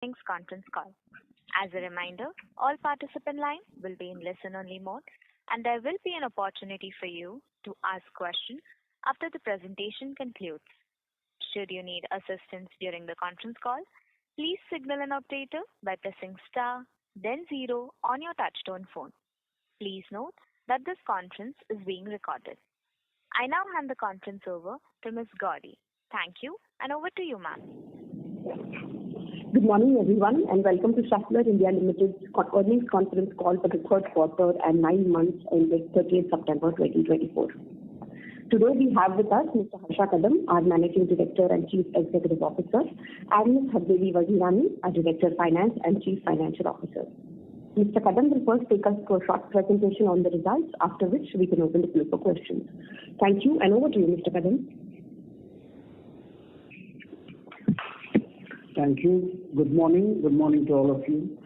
Earnings conference call. As a reminder, all participant lines will be in listen-only mode, and there will be an opportunity for you to ask questions after the presentation concludes. Should you need assistance during the conference call, please signal an operator by pressing star, then zero on your touchtone phone. Please note that this conference is being recorded. I now hand the conference over to Ms. Gauri. Thank you, and over to you, ma'am. Good morning, everyone, and welcome to Schaeffler India Limited's earnings conference call for the third quarter and 9 months ended 30th September 2024. Today we have with us Mr. Harsha Kadam, our Managing Director and Chief Executive Officer, and Ms. Hardevi Vazirani, our Director of Finance and Chief Financial Officer. Mr. Kadam will first take us through a short presentation on the results, after which we can open the floor for questions. Thank you, and over to you, Mr. Kadam. Thank you. Good morning. Good morning to all of you.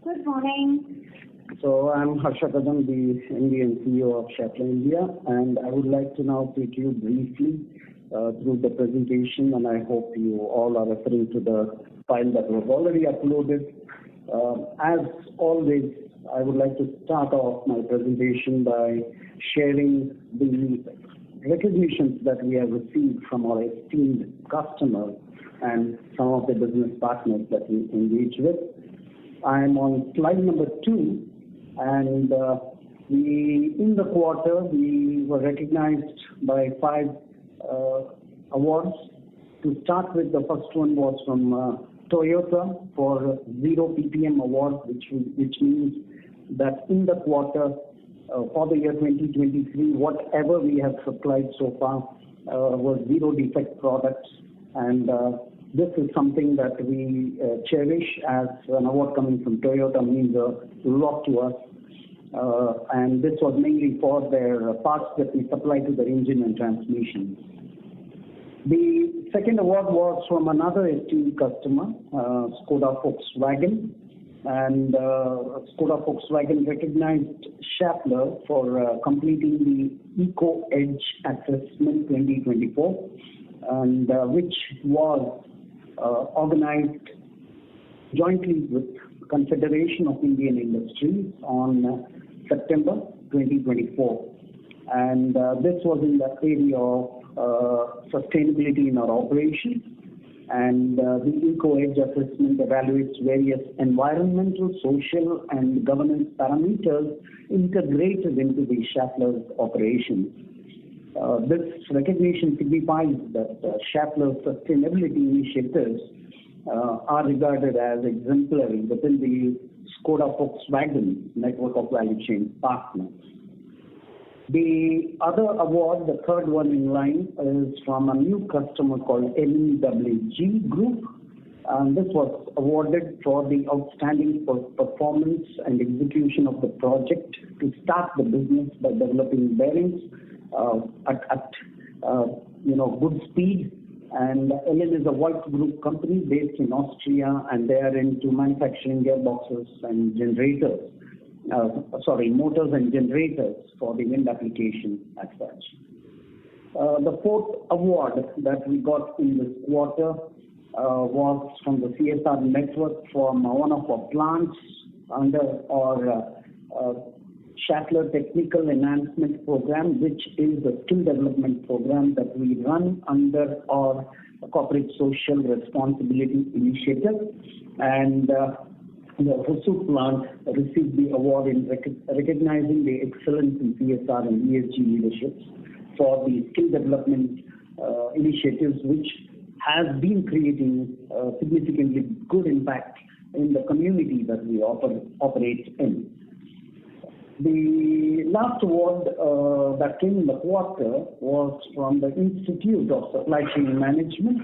Good morning. So I'm Harsha Kadam, the MD and CEO of Schaeffler India, and I would like to now take you briefly through the presentation, and I hope you all are referring to the file that was already uploaded. As always, I would like to start off my presentation by sharing the recognitions that we have received from our esteemed customers and some of the business partners that we engage with. I am on slide number 2, and in the quarter we were recognized by 5 awards. To start with, the first one was from Toyota for Zero PPM award, which means that in the quarter for the year 2023, whatever we have supplied so far was zero defect products, and this is something that we cherish, as an award coming from Toyota means a lot to us, and this was mainly for their parts that we supply to their engine and transmission. The second award was from another esteemed customer, Skoda Volkswagen, and Skoda Volkswagen recognized Schaeffler for completing the Eco Edge Assessment 2024, and which was organized jointly with Confederation of Indian Industries on September 2024. And this was in the area of sustainability in our operations, and the Eco Edge Assessment evaluates various environmental, social, and governance parameters integrated into the Schaeffler's operations. This recognition signifies that Schaeffler's sustainability initiatives are regarded as exemplary within the Skoda Volkswagen network of value chain partners. The other award, the third one in line, is from a new customer called MEWG Group. This was awarded for the outstanding performance and execution of the project to start the business by developing bearings at good speed. And LN is a white group company based in Austria, and they are into manufacturing gearboxes and generators. Motors and generators for the wind application as such. The fourth award that we got in this quarter was from the CSR network from one of our plants under our Schaeffler Technical Enhancement Program, which is the skill development program that we run under our corporate social responsibility initiative. And the Hosur plant received the award in recognizing the excellence in CSR and ESG leadership for the skill development initiatives, which has been creating significantly good impact in the community that we operate in. The last award that came in the quarter was from the Institute of Supply Chain Management,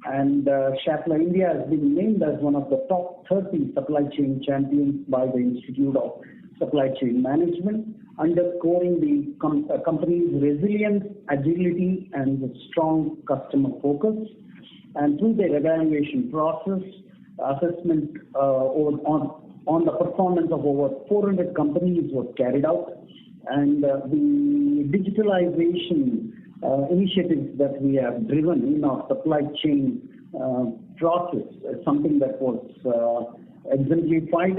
and Schaeffler India has been named as one of the top 30 supply chain champions by the Institute of Supply Chain Management, underscoring the company's resilience, agility, and strong customer focus. And through their evaluation process, assessment on the performance of over 400 companies was carried out, and the digitalization initiatives that we have driven in our supply chain process is something that was exemplified,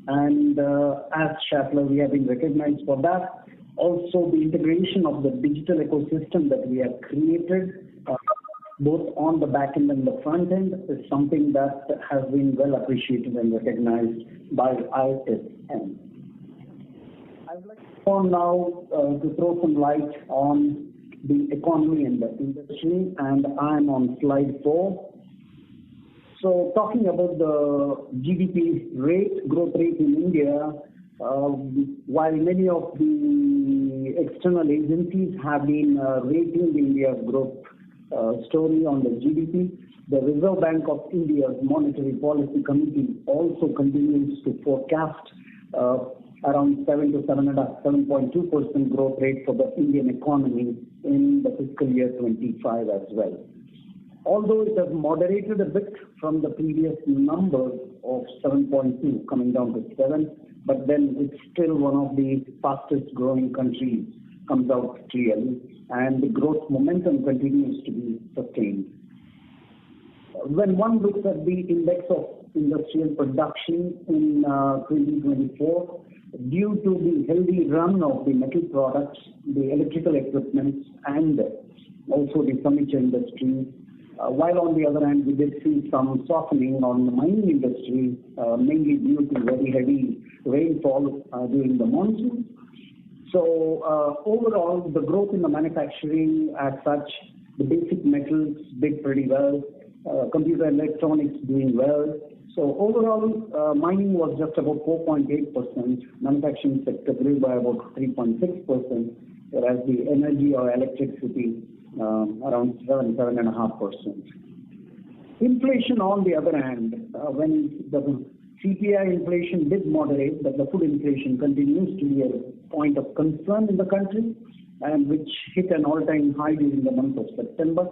and as Schaeffler, we have been recognized for that. Also, the integration of the digital ecosystem that we have created, both on the back end and the front end, is something that has been well appreciated and recognized by ISM. I would like to go now to throw some light on the economy and the industry, and I'm on slide 4. So talking about the GDP rate, growth rate in India, while many of the external agencies have been rating India's growth story on the GDP, the Reserve Bank of India's Monetary Policy Committee also continues to forecast around 7 to 7.2% growth rate for the Indian economy in the fiscal year 25 as well. Although it has moderated a bit from the previous numbers of 7.2 coming down to 7, but then it's still one of the fastest growing countries, comes out clearly, and the growth momentum continues to be sustained. When one looks at the index of industrial production in 2024, due to the healthy run of the metal products, the electrical equipment, and also the furniture industry, while on the other hand, we did see some softening on the mining industry, mainly due to very heavy rainfall during the monsoon. So overall, the growth in the manufacturing as such, the basic metals did pretty well, computer electronics doing well. So overall, mining was just about 4.8%, manufacturing sector grew by about 3.6%, whereas the energy or electricity around 7.5%. Inflation, on the other hand, when the CPI inflation did moderate, but the food inflation continues to be a point of concern in the country, and which hit an all-time high during the month of September.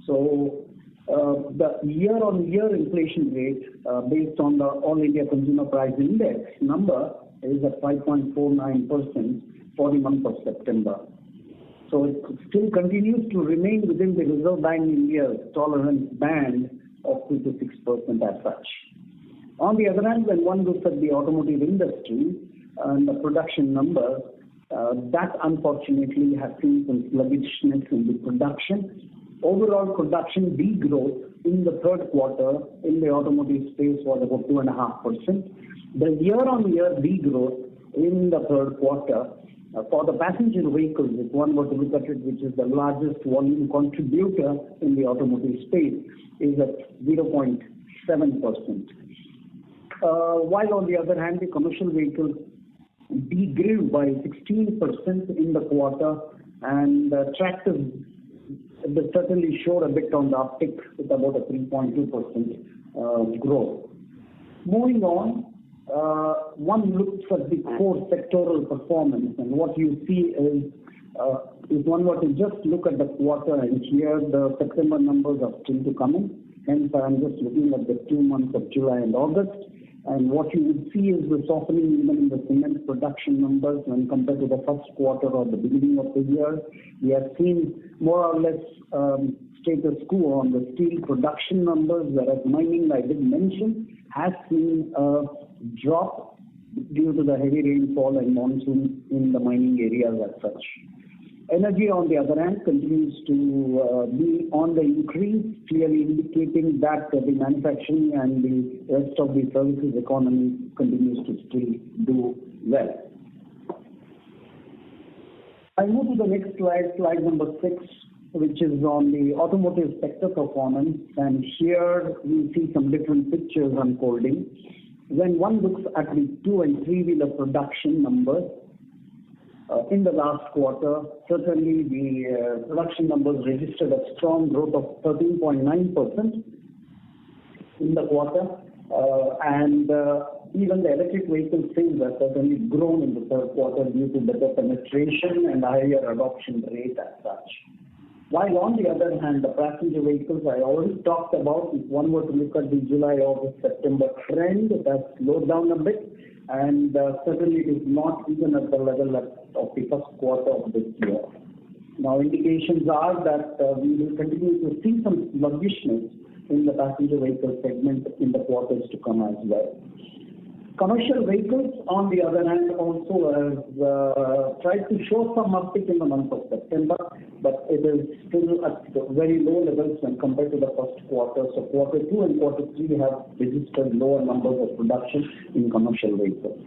So the year-on-year inflation rate based on the All India Consumer Price Index number is at 5.49% for the month of September. So it still continues to remain within the Reserve Bank of India's tolerance band of 2 to 6% as such. On the other hand, when one looks at the automotive industry and the production numbers, that unfortunately has seen some sluggishness in the production. Overall production degrowth in the third quarter in the automotive space was about 2.5%. The year-on-year degrowth in the third quarter for the passenger vehicles, if one were to look at it, which is the largest volume contributor in the automotive space, is at 0.7%. While on the other hand, the commercial vehicles degrew by 16% in the quarter, and tractors certainly showed a bit on the uptick with about a 3.2% growth. Moving on, one looks at the core sectoral performance, and what you see is if one were to just look at the quarter, and here the September numbers are still to come in, hence I'm just looking at the 2 months of July and August, and what you would see is the softening even in the cement production numbers when compared to the first quarter or the beginning of the year. We have seen more or less status quo on the steel production numbers, whereas mining, I did mention, has seen a drop due to the heavy rainfall and monsoon in the mining areas as such. Energy, on the other hand, continues to be on the increase, clearly indicating that the manufacturing and the rest of the services economy continues to still do well. I move to the next slide, slide number 6, which is on the automotive sector performance, and here we see some different pictures unfolding. When one looks at the 2 and 3-wheeler production numbers, in the last quarter, certainly the production numbers registered a strong growth of 13.9% in the quarter, and even the electric vehicle sales have certainly grown in the third quarter due to better penetration and higher adoption rate as such. While on the other hand, the passenger vehicles I already talked about, if one were to look at the July, August, September trend, it has slowed down a bit, and certainly it is not even at the level of the first quarter of this year. Now, indications are that we will continue to see some sluggishness in the passenger vehicle segment in the quarters to come as well. Commercial vehicles, on the other hand, also has tried to show some uptick in the month of September, but it is still at very low levels when compared to the first quarter. So quarter 2 and quarter 3 have registered lower numbers of production in commercial vehicles.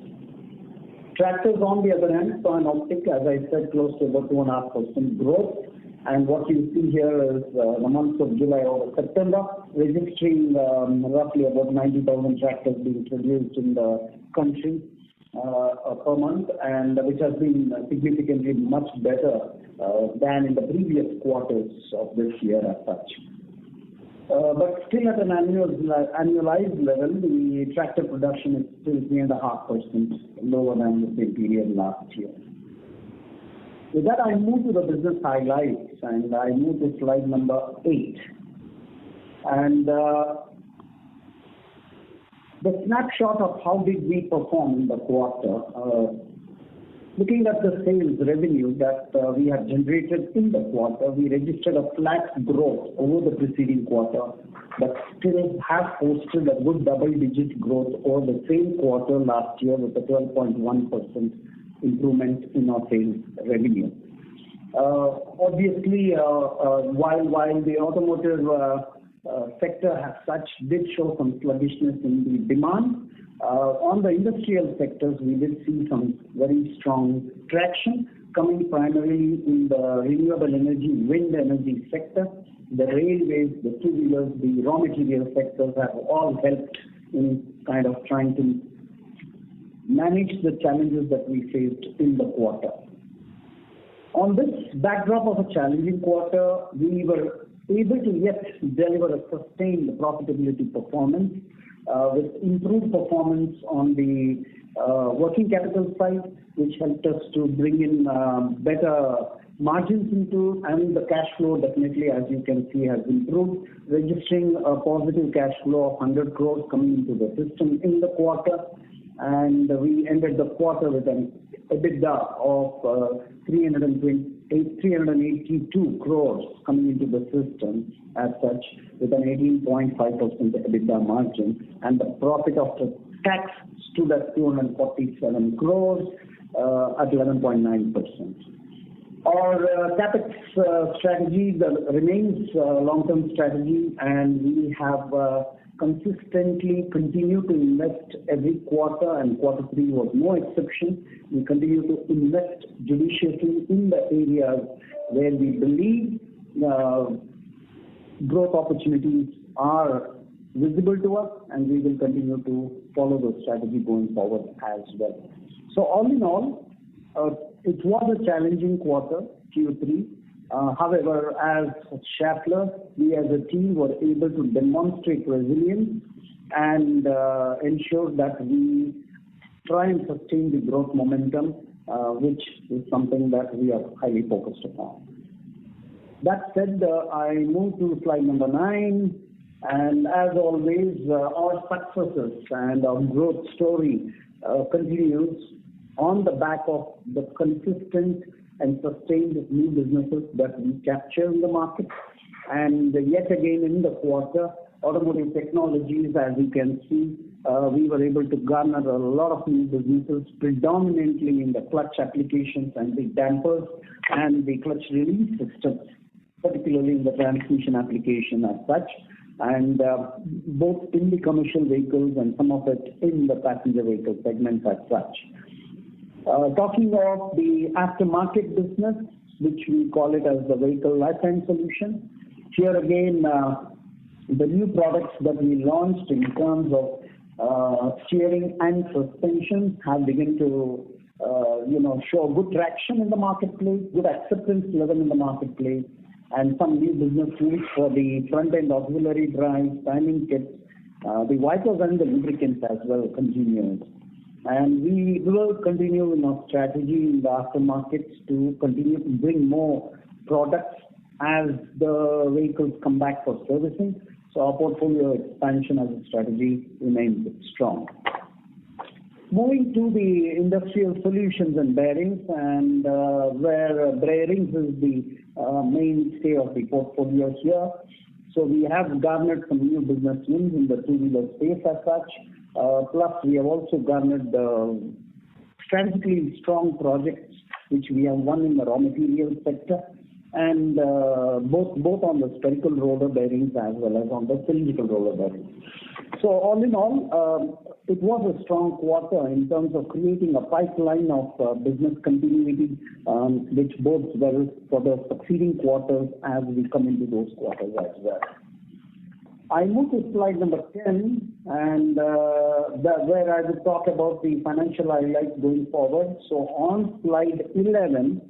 Tractors, on the other hand, saw an uptick, as I said, close to about 2.5% growth. And what you see here is the months of July over September, registering roughly about 90,000 tractors being produced in the country per month, and which has been significantly much better than in the previous quarters of this year as such. But still at an annualized level, the tractor production is still 3.5% lower than the same period last year. With that, I move to the business highlights, and I move to slide number 8. And the snapshot of how did we perform in the quarter. Looking at the sales revenue that we have generated in the quarter, we registered a flat growth over the preceding quarter, but still have posted a good double-digit growth over the same quarter last year with a 12.1% improvement in our sales revenue. Obviously, while the automotive sector as such did show some sluggishness in the demand, on the industrial sectors we did see some very strong traction coming primarily in the renewable energy, wind energy sector. The railways, the two-wheelers, the raw material sectors have all helped in kind of trying to manage the challenges that we faced in the quarter. On this backdrop of a challenging quarter, we were able to yet deliver a sustained profitability performance with improved performance on the working capital side, which helped us to bring in better margins into, and the cash flow definitely, as you can see, has improved, registering a positive cash flow of 100 crores coming into the system in the quarter. And we ended the quarter with an EBITDA of 382 crores coming into the system as such, with an 18.5% EBITDA margin, and the profit after tax stood at 247 crores at 11.9%. Our CapEx strategy remains a long-term strategy, and we have consistently continued to invest every quarter, and quarter 3 was no exception. We continue to invest judiciously in the areas where we believe growth opportunities are visible to us, and we will continue to follow the strategy going forward as well. So all in all, it was a challenging quarter, Q3. However, as Schaeffler, we as a team were able to demonstrate resilience and ensure that we try and sustain the growth momentum, which is something that we are highly focused upon. That said, I move to slide number 9, and as always, our successes and our growth story continues on the back of the consistent and sustained new businesses that we capture in the market. And yet again in the quarter, automotive technologies, as you can see, we were able to garner a lot of new businesses, predominantly in the clutch applications and the dampers and the clutch release systems, particularly in the transmission application as such, and both in the commercial vehicles and some of it in the passenger vehicle segment as such. Talking of the aftermarket business, which we call it as the vehicle lifetime solution, here again, the new products that we launched in terms of steering and suspension have begun to show good traction in the marketplace, good acceptance level in the marketplace, and some new business tools for the front-end auxiliary drives, timing kits, the wipers and the lubricants as well continues. And we will continue in our strategy in the aftermarket to continue to bring more products as the vehicles come back for servicing. So our portfolio expansion as a strategy remains strong. Moving to the industrial solutions and bearings, and where bearings is the mainstay of the portfolio here. So we have garnered some new business wins in the two-wheeler space as such. Plus, we have also garnered strategically strong projects which we have won in the raw materials sector, and both on the spherical roller bearings as well as on the cylindrical roller bearings. So all in all, it was a strong quarter in terms of creating a pipeline of business continuity, which bodes well for the succeeding quarters as we come into those quarters as well. I move to slide number 10, and where I will talk about the financial highlights going forward. So on slide 11,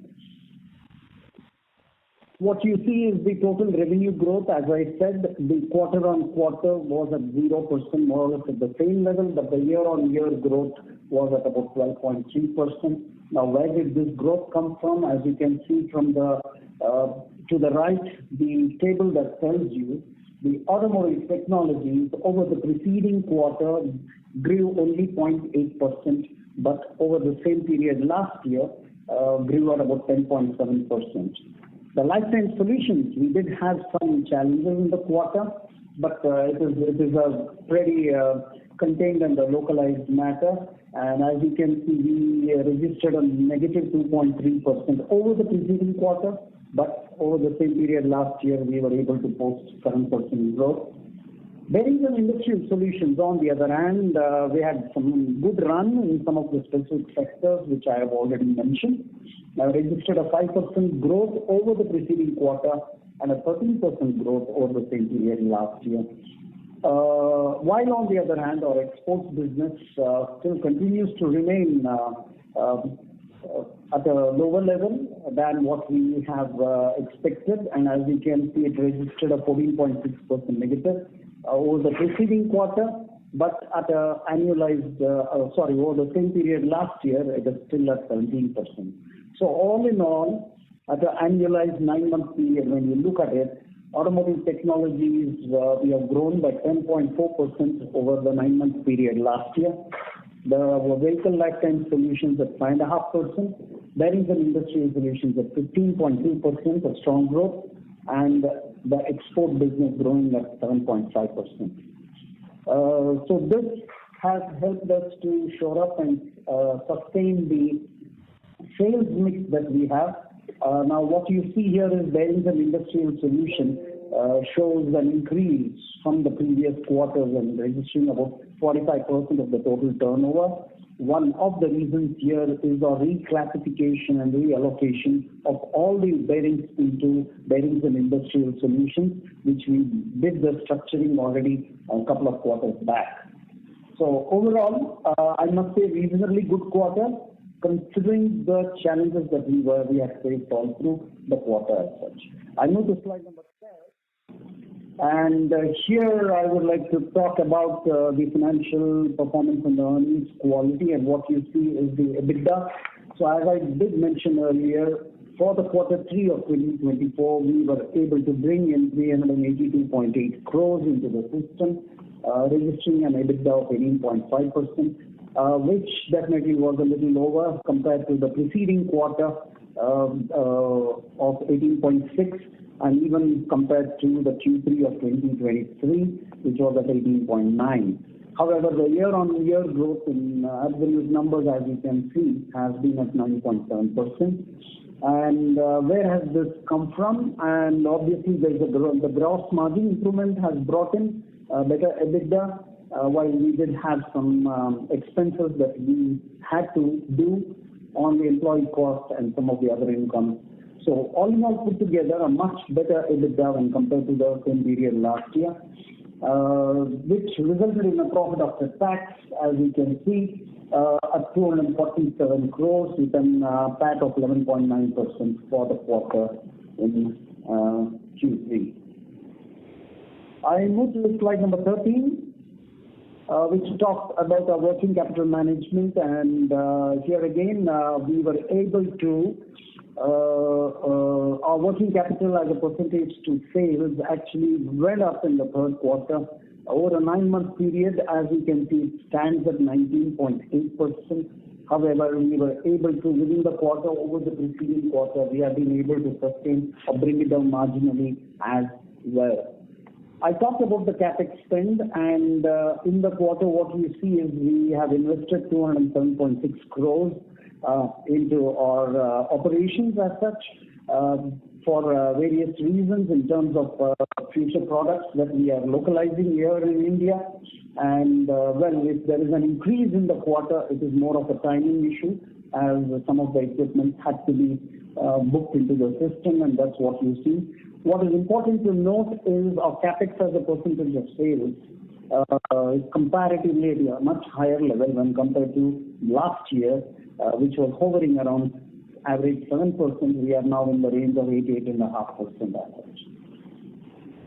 what you see is the total revenue growth. As I said, the quarter-on-quarter was at 0%, more or less at the same level, but the year-on-year growth was at about 12.3%. Now, where did this growth come from? As you can see from the to the right, the table that tells you the automotive technologies over the preceding quarter grew only 0.8%, but over the same period last year grew at about 10.7%. The lifetime solutions, we did have some challenges in the quarter, but it is a pretty contained and a localized matter. And as you can see, we registered a negative 2.3% over the preceding quarter, but over the same period last year, we were able to post 7% growth. Bearings and industrial solutions, on the other hand, we had some good run in some of the specific sectors, which I have already mentioned. Registered a 5% growth over the preceding quarter and a 13% growth over the same period last year. While on the other hand, our exports business still continues to remain at a lower level than what we have expected, and as you can see, it registered a 14.6% negative over the preceding quarter, but at a annualized, over the same period last year, it is still at 17%. So all in all, at an annualized 9-month period, when you look at it, automotive technologies, we have grown by 10.4% over the 9-month period last year. The vehicle lifetime solutions at 5.5%, bearings and industrial solutions at 15.2%, a strong growth, and the export business growing at 7.5%. So this has helped us to shore up and sustain the sales mix that we have. Now what you see here is bearings and industrial solution shows an increase from the previous quarters and registering about 45% of the total turnover. One of the reasons here is our reclassification and reallocation of all these bearings into bearings and industrial solutions, which we did the structuring already a couple of quarters back. So overall, I must say reasonably good quarter, considering the challenges that we have faced all through the quarter as such. I move to slide number 12, and here I would like to talk about the financial performance and the earnings quality, and what you see is the EBITDA. So as I did mention earlier, for the quarter 3 of 2024, we were able to bring in 382.8 crores into the system, registering an EBITDA of 18.5%. Which definitely was a little lower compared to the preceding quarter of 18.6, and even compared to the Q3 of 2023, which was at 18.9. However, the year-on-year growth in absolute numbers, as you can see, has been at 9.7%. And where has this come from? And obviously, the gross margin improvement has brought in better EBITDA. While we did have some expenses that we had to do on the employee cost and some of the other income. So all in all put together, a much better EBITDA when compared to the same period last year, which resulted in a profit after tax, as you can see, at 247 crores with an PAT of 11.9% for the quarter in Q3. I move to slide number 13. Which talks about our working capital management, and here again we were able to our working capital as a percentage to sales actually went up in the third quarter. Over a 9-month period, as you can see, it stands at 19.8%. However, we were able to, within the quarter over the preceding quarter, we have been able to sustain or bring it down marginally as well. I talked about the CapEx spend, and in the quarter, what you see is we have invested 207.6 crores into our operations as such for various reasons in terms of future products that we are localizing here in India. And if there is an increase in the quarter, it is more of a timing issue, as some of the equipment had to be booked into the system, and that's what you see. What is important to note is our CapEx as a percentage of sales is comparatively at a much higher level when compared to last year, which was hovering around average 7%. We are now in the range of 8.5% average.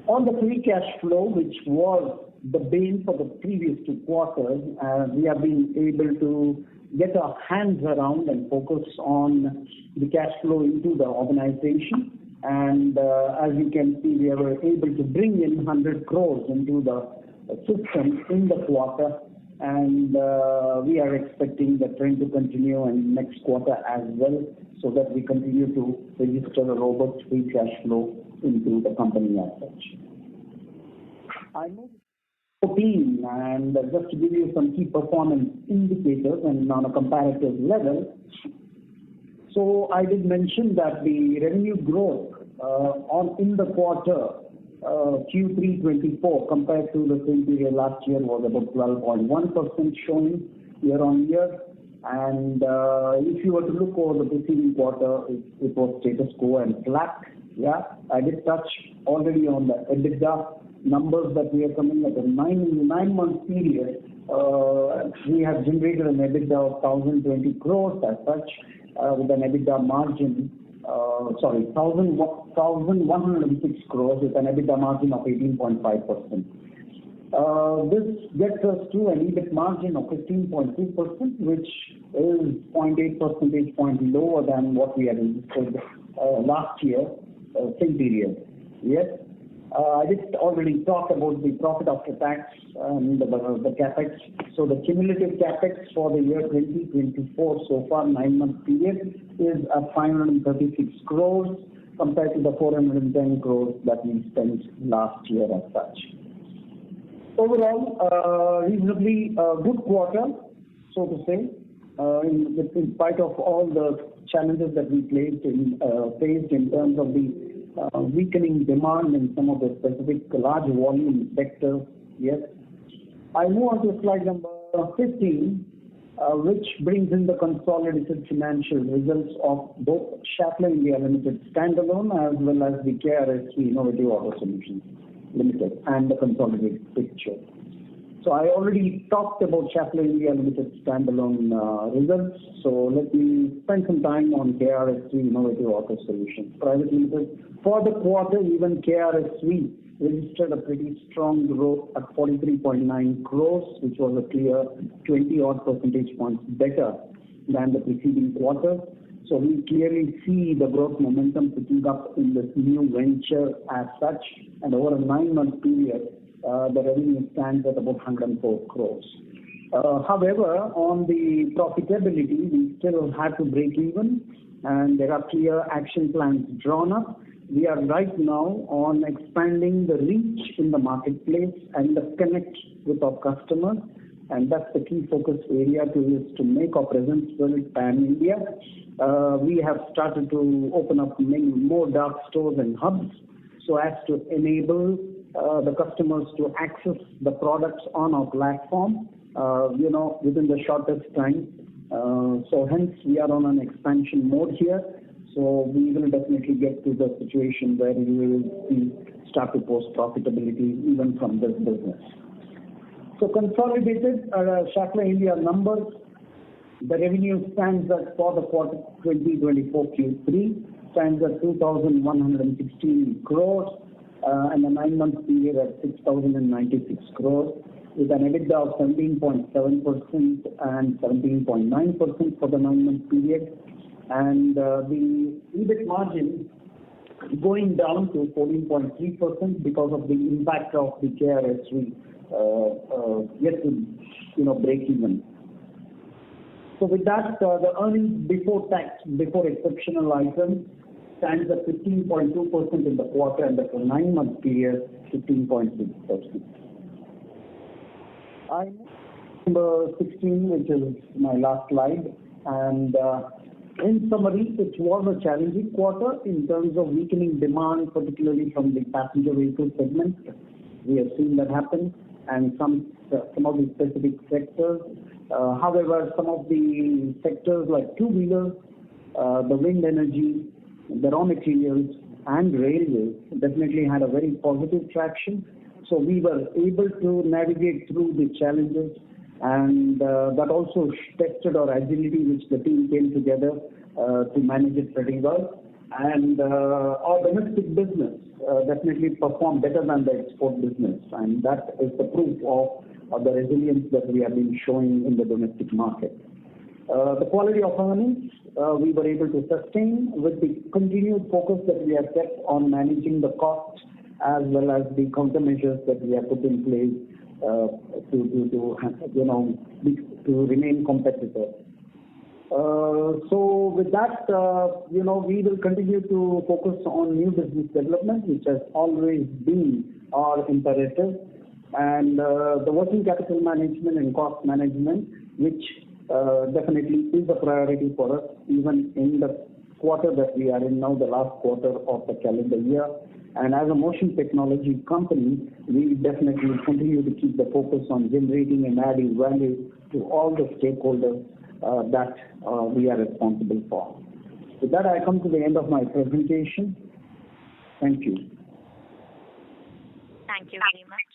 On the free cash flow, which was the bane for the previous 2 quarters, we have been able to get our hands around and focus on the cash flow into the organization. And as you can see, we were able to bring in 100 crores into the system in the quarter, and we are expecting the trend to continue in next quarter as well, so that we continue to register a robust free cash flow into the company as such. I move 14, and just to give you some key performance indicators and on a comparative level. So I did mention that the revenue growth in the quarter Q3 24 compared to the same period last year was about 12.1% showing year on year. And if you were to look over the preceding quarter, it was status quo and flat. Yeah, I did touch already on the EBITDA numbers that we are coming at a 9-month period. We have generated an EBITDA of 1,020 crores as such, with an EBITDA margin, 1,106 crores with an EBITDA margin of 18.5%. This gets us to an EBIT margin of 15.2%, which is 0.8 percentage point lower than what we had registered last year, same period. Yes. I did already talk about the profit after tax and the capex. So the cumulative capex for the year 2024 so far 9-month period is at 536 crores compared to the 410 crores that we spent last year as such. Overall, reasonably good quarter, so to say, in spite of all the challenges that we faced in terms of the weakening demand in some of the specific large volume sectors. Yes. I move on to slide number 15, which brings in the consolidated financial results of both Schaeffler India Limited standalone as well as the KRSV Innovative Auto Solutions Limited and the consolidated picture. So I already talked about Schaeffler India Limited standalone results. So let me spend some time on KRSV Innovative Auto Solutions Private Limited. For the quarter, even KRSV registered a pretty strong growth at 43.9 crores, which was a clear 20-odd percentage points better than the preceding quarter. So we clearly see the growth momentum picking up in this new venture as such. And over a 9-month period, the revenue stands at about 104 crores. However, on the profitability, we still have to break even, and there are clear action plans drawn up. We are right now on expanding the reach in the marketplace and the connect with our customers, and that's the key focus area to make our presence well pan-India. We have started to open up many more dark stores and hubs so as to enable the customers to access the products on our platform, within the shortest time. So hence we are on an expansion mode here. So we will definitely get to the situation where we will start to post profitability even from this business. So consolidated Schaeffler India numbers, the revenue stands at for the quarter 2024 Q3 stands at 2,116 crores and a 9-month period at 6,096 crores with an EBITDA of 17.7% and 17.9% for the 9-month period. And the EBIT margin going down to 14.3% because of the impact of the KRSV yet to break even. So with that, the earnings before tax, before exceptional items stands at 15.2% in the quarter, and for 9-month period, 15.6%. I number 16, which is my last slide, and in summary, it was a challenging quarter in terms of weakening demand, particularly from the passenger vehicle segment. We have seen that happen, and some of the specific sectors. However, some of the sectors like two-wheelers, the wind energy, the raw materials, and railways definitely had a very positive traction. So we were able to navigate through the challenges, and that also tested our agility, which the team came together to manage it pretty well. And our domestic business definitely performed better than the export business, and that is the proof of the resilience that we have been showing in the domestic market. The quality of earnings we were able to sustain with the continued focus that we have kept on managing the cost as well as the countermeasures that we have put in place to remain competitive. So with that, we will continue to focus on new business development, which has always been our imperative, and the working capital management and cost management, which definitely is a priority for us, even in the quarter that we are in now, the last quarter of the calendar year. And as a motion technology company, we definitely continue to keep the focus on generating and adding value to all the stakeholders that we are responsible for. With that, I come to the end of my presentation. Thank you. Thank you very much.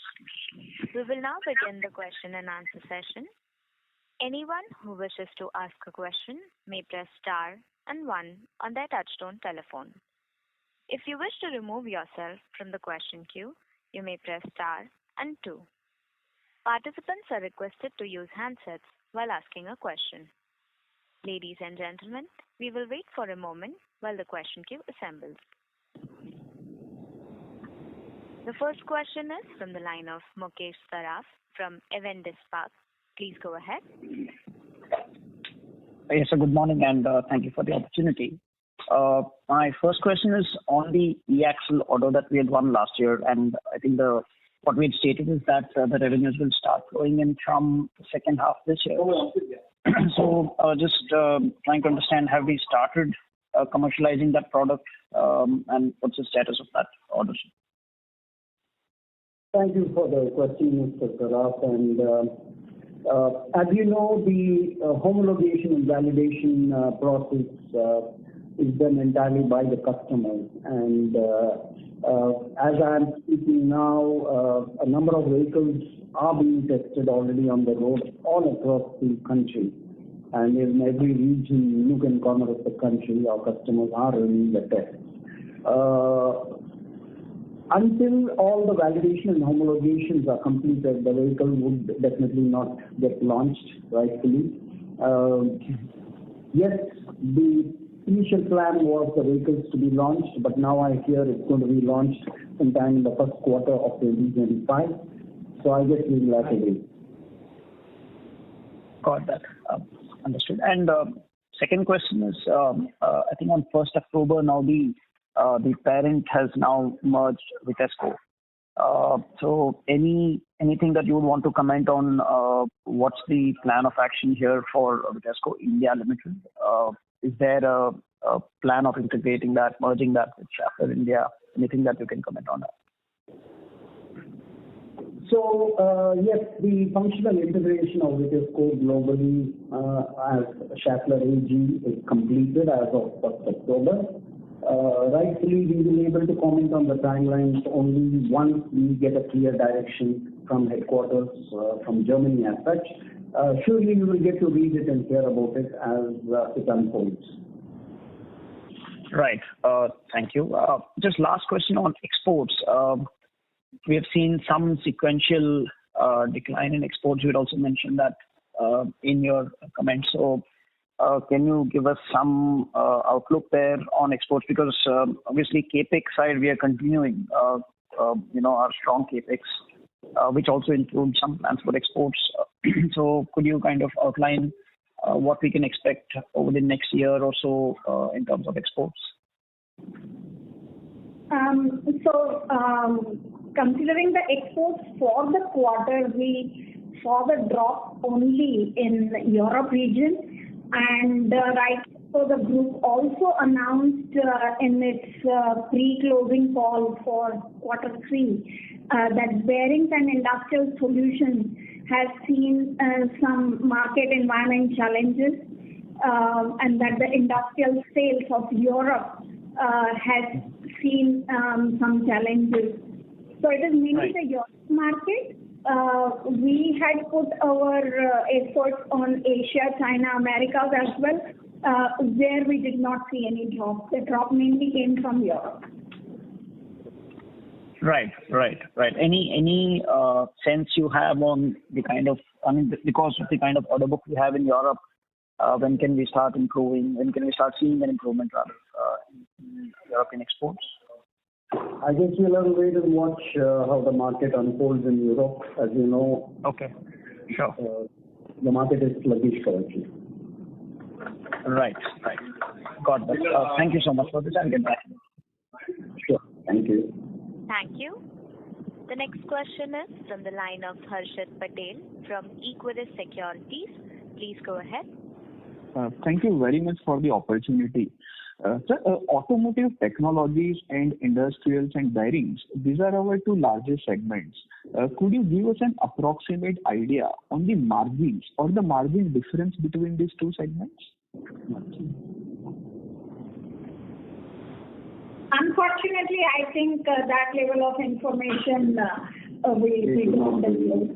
We will now begin the question and answer session. Anyone who wishes to ask a question may press star and 1 on their touchtone telephone. If you wish to remove yourself from the question queue, you may press star and 2. Participants are requested to use handsets while asking a question. Ladies and gentlemen, we will wait for a moment while the question queue assembles. The first question is from the line of Mukesh Saraf from Avendus Spark. Please go ahead. Yes, sir. Good morning, and thank you for the opportunity. My first question is on the e-axle order that we had won last year, and I think what we had stated is that the revenues will start flowing in from the second half this year. So just trying to understand, have we started commercializing that product, and what's the status of that order? Thank you for the question, Mr. Saraf. And as you know, the homologation and validation process is done entirely by the customers. And as I am speaking now, a number of vehicles are being tested already on the road all across the country. And in every region, nook and corner of the country, our customers are running the tests. Until all the validation and homologations are completed, the vehicle would definitely not get launched rightfully. Yes, the initial plan was the vehicles to be launched, but now I hear it's going to be launched sometime in the first quarter of 2025. So I guess we will have to wait. Got that. Understood. And second question is, I think on 1st October now the parent has now merged with Vitesco. So anything that you would want to comment on? What's the plan of action here for Vitesco India Limited? Is there a plan of integrating that, merging that with Schaeffler India? Anything that you can comment on that? So yes, the functional integration of Vitesco globally as Schaeffler AG is completed as of 1st October. Rightfully, we will be able to comment on the timelines only once we get a clear direction from headquarters from Germany as such. Surely you will get to read it and hear about it as it unfolds. Right. Thank you. Just last question on exports. We have seen some sequential decline in exports. You had also mentioned that in your comments. So can you give us some outlook there on exports? Because obviously CAPEX side, we are continuing, our strong CAPEX, which also includes some plans for exports. So could you kind of outline what we can expect over the next year or so in terms of exports? Considering the exports for the quarter, we saw the drop only in Europe region, and so the group also announced in its pre-closing call for quarter 3 that bearings and industrial solutions has seen some market environment challenges, and that the industrial sales of Europe has seen some challenges. So it is mainly the Europe market. We had put our efforts on Asia, China, Americas as well, where we did not see any drop. The drop mainly came from Europe. Right. Any sense you have on the kind of, because of the kind of order book we have in Europe, when can we start improving? When can we start seeing an improvement rather in European exports? I guess we'll have to wait and watch how the market unfolds in Europe. As you know, okay, sure. The market is sluggish currently. Right. Got that. Thank you so much for this. I'll get back. Sure. Thank you. Thank you. The next question is from the line of Harshit Patel from Equirus Securities. Please go ahead. Thank you very much for the opportunity. Sir, automotive technologies and industrials and bearings, these are our two largest segments. Could you give us an approximate idea on the margins or the margin difference between these two segments? Unfortunately, I think that level of information we do not disclose.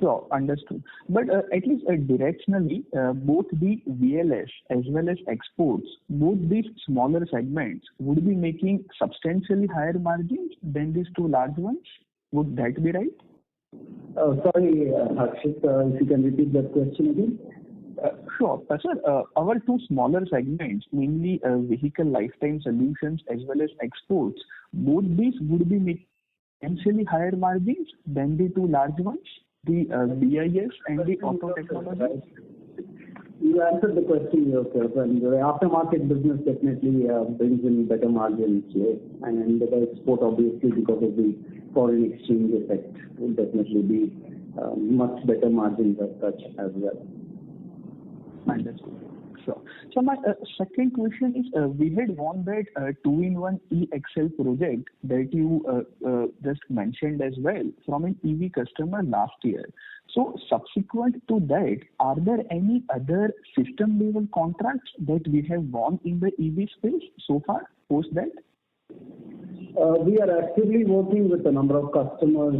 So understood. But at least directionally, both the VLS as well as exports, both these smaller segments would be making substantially higher margins than these two large ones. Would that be right? Sorry, Harshit, if you can repeat that question again. Sure. Sir, our two smaller segments, mainly vehicle lifetime solutions as well as exports, both these would be making substantially higher margins than the two large ones, the BIS and the auto technology? You answered the question yourself, and the aftermarket business definitely brings in better margins, yes. And the export, obviously, because of the foreign exchange effect, will definitely be much better margins as such as well. Understood. Sure. So my second question is, we had won that 2-in-1 e-Axle project that you just mentioned as well from an EV customer last year. So subsequent to that, are there any other system level contracts that we have won in the EV space so far, post that? We are actively working with a number of customers,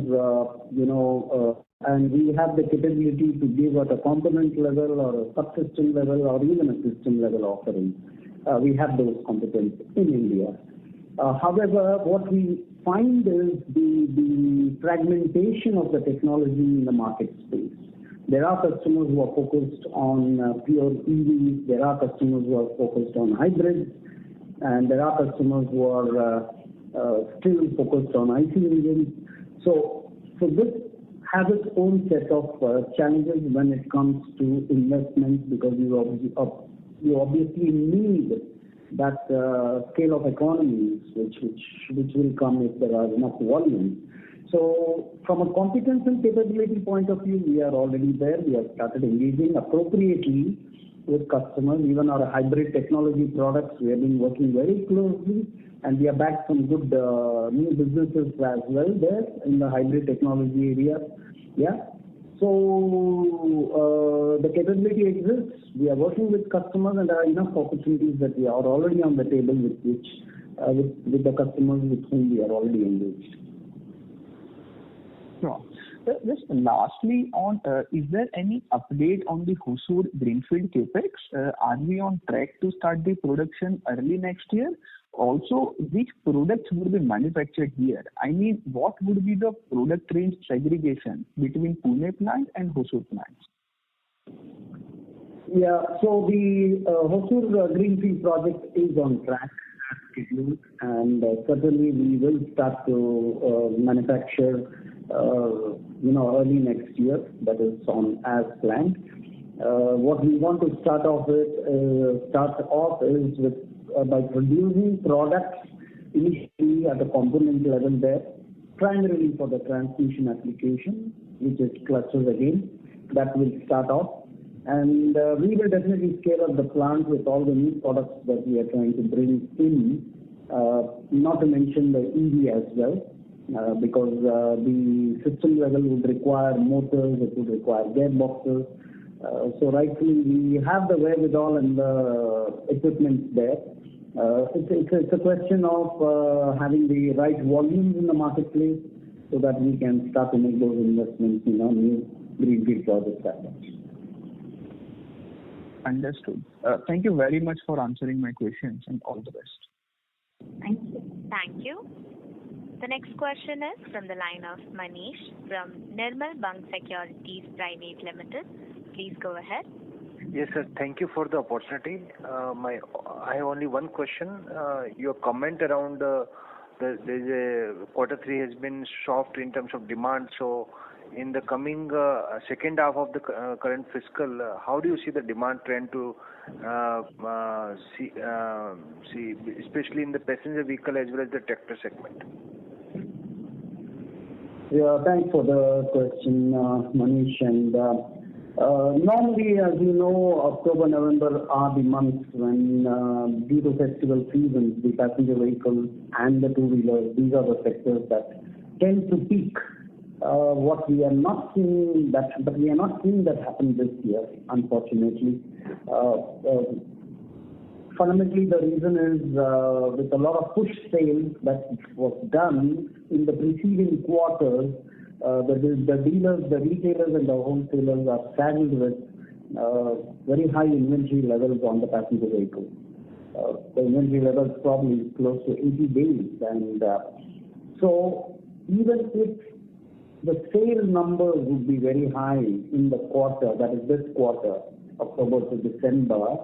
and we have the capability to give at a component level or a subsystem level or even a system level offering. We have those competencies in India. However, what we find is the fragmentation of the technology in the market space. There are customers who are focused on pure EVs, there are customers who are focused on hybrids, and there are customers who are still focused on IC engines. So this has its own set of challenges when it comes to investments, because you obviously need that scale of economies which will come if there are enough volume. So from a competence and capability point of view, we are already there. We have started engaging appropriately with customers. Even our hybrid technology products, we have been working very closely, and we have backed some good new businesses as well there in the hybrid technology area. Yeah. So the capability exists. We are working with customers, and there are enough opportunities that we are already on the table with the customers with whom we are already engaged. Sure. Just lastly, on is there any update on the Hosur Greenfield Capex? Are we on track to start the production early next year? Also, which products will be manufactured here? I mean, what would be the product range segregation between Pune plant and Hosur plants? Yeah, so the Hosur Greenfield project is on track as scheduled, and certainly we will start to manufacture early next year. That is on as planned. What we want to start off is with by producing products initially at the component level there, primarily for the transmission application, which is clutches again. That will start off. And we will definitely scale up the plant with all the new products that we are trying to bring in, not to mention the EV as well, because the system level would require motors, it would require gearboxes. So rightfully, we have the wherewithal and the equipment there. It's a question of having the right volumes in the marketplace so that we can start to make those investments in our new greenfield projects as well. Understood. Thank you very much for answering my questions and all the best. Thank you. Thank you. The next question is from the line of Manish from Nirmal Bang Securities Private Limited. Please go ahead. Yes, sir. Thank you for the opportunity. I have only one question. Your comment around the quarter three has been soft in terms of demand. So, in the coming second half of the current fiscal, how do you see the demand trend to see, especially in the passenger vehicle as well as the tractor segment? Yeah, thanks for the question, Manish. And normally, as you know, October, November are the months when, due to festival seasons, the passenger vehicles and the two-wheelers, these are the sectors that tend to peak. What we are not seeing that, but we are not seeing that happen this year, unfortunately. Fundamentally, the reason is with a lot of push sales that was done in the preceding quarters, the dealers, the retailers, and the wholesalers are saddled with very high inventory levels on the passenger vehicles. The inventory level is probably close to 80 days, and so even if the sales numbers would be very high in the quarter, that is this quarter, October to December,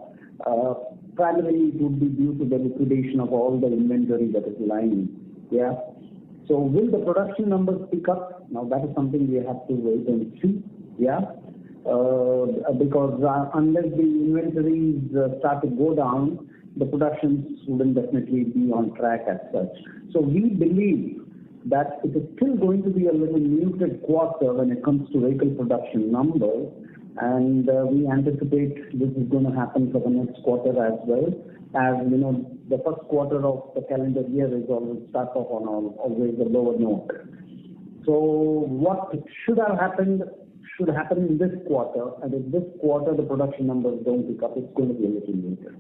primarily it would be due to the liquidation of all the inventory that is lying. Yeah. So will the production numbers pick up? Now that is something we have to wait and see. Yeah. Because unless the inventories start to go down, the productions wouldn't definitely be on track as such. So we believe that it is still going to be a little muted quarter when it comes to vehicle production numbers, and we anticipate this is going to happen for the next quarter as well. As you know, the first quarter of the calendar year is always start off on always a lower note. So what should have happened should happen in this quarter, and if this quarter the production numbers don't pick up, it's going to be a little muted.